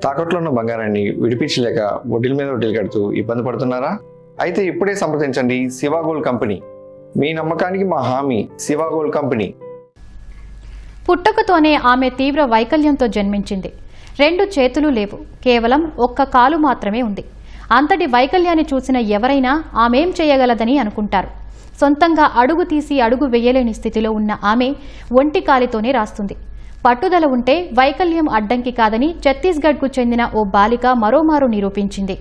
తాకట్లో ఉన్న బంగారాన్ని విడిపించలేక వడ్డీల మీద వడ్డీలు కడుతూ ఇబ్బంది పడుతున్నారా? అయితే ఇప్పుడే సంప్రదించండి శివ గోల్డ్ కంపెనీ. మీ నమ్మకానికి మా హామీ శివ గోల్డ్ కంపెనీ. పుట్టుకతోనే ఆమె తీవ్ర వైకల్యంతో జన్మించింది. 2 చేతులు లేవు, కేవలం 1 కాలు మాత్రమే ఉంది. అంతటి వైకల్యాన్ని చూసిన ఎవరైనా ఆమెం చేయగలదని అనుకుంటారు. సొంతంగా అడుగు తీసి అడుగు వేయలేని స్థితిలో ఉన్న ఆమె ఒంటి కాలితోనే రాస్తుంది. పట్టుదల ఉంటే వైకల్యం అడ్డంకి కాదని ఛత్తీస్గఢ్కు చెందిన ఓ బాలిక మరోమారు నిరూపించింది.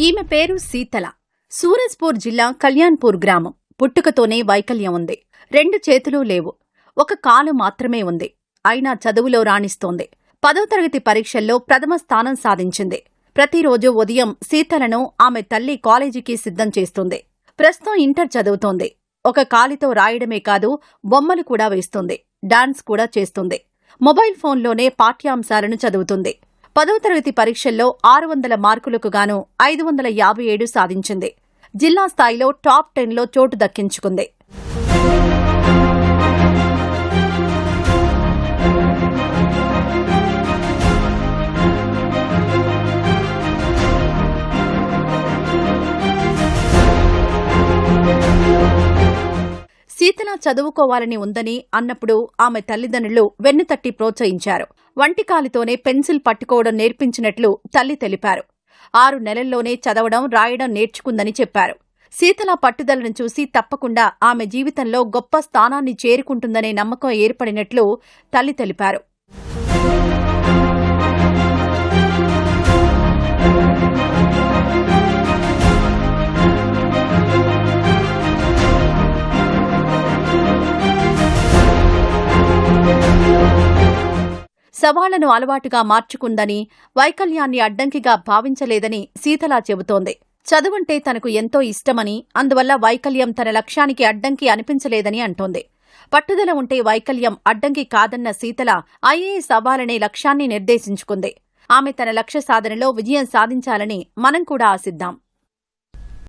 ఈమె పేరు శీతల. సూరజ్పూర్ జిల్లా కళ్యాణ్పూర్ గ్రామం. పుట్టుకతోనే వైకల్యం ఉంది. 2 చేతులు లేవు, 1 కాలు మాత్రమే ఉంది. అయినా చదువులో రాణిస్తోంది. 10వ తరగతి పరీక్షల్లో ప్రథమ స్థానం సాధించింది. ప్రతిరోజు ఉదయం శీతలను ఆమె తల్లి కాలేజీకి సిద్ధం చేస్తుంది. ప్రస్తుతం ఇంటర్ చదువుతోంది. 1 కాలితో రాయడమే కాదు, బొమ్మలు కూడా వేస్తుంది, డాన్స్ కూడా చేస్తుంది. మొబైల్ ఫోన్లోనే పాఠ్యాంశాలను చదువుతుంది. 10వ తరగతి పరీక్షల్లో 600 మార్కులకు గాను 557 సాధించింది. జిల్లా స్థాయిలో టాప్ 10లో చోటు దక్కించుకుంది. శీతల చదువుకోవాలని ఉందని అన్నప్పుడు ఆమె తల్లిదండ్రులు వెన్నుతట్టి ప్రోత్సహించారు. వంటికాలితోనే పెన్సిల్ పట్టుకోవడం నేర్పించినట్లు తల్లి తెలిపారు. 6 నెలల్లోనే చదవడం రాయడం నేర్చుకుందని చెప్పారు. శీతల పట్టుదలను చూసి తప్పకుండా ఆమె జీవితంలో గొప్ప స్థానాన్ని చేరుకుంటుందనే నమ్మకం ఏర్పడినట్లు తల్లి తెలిపారు. సవాళ్లను అలవాటుగా మార్చుకుందని, వైకల్యాన్ని అడ్డంకిగా భావించలేదని శీతల చెబుతోంది. చదువంటే తనకు ఎంతో ఇష్టమని, అందువల్ల వైకల్యం తన లక్ష్యానికి అడ్డంకి అనిపించలేదని అంటోంది. పట్టుదల ఉంటే వైకల్యం అడ్డంకి కాదన్న శీతల ఐఏఎస్ అవ్వాలనే లక్ష్యాన్ని నిర్దేశించుకుంది. ఆమె తన లక్ష్య సాధనలో విజయం సాధించాలని మనం కూడా ఆశిద్దాం.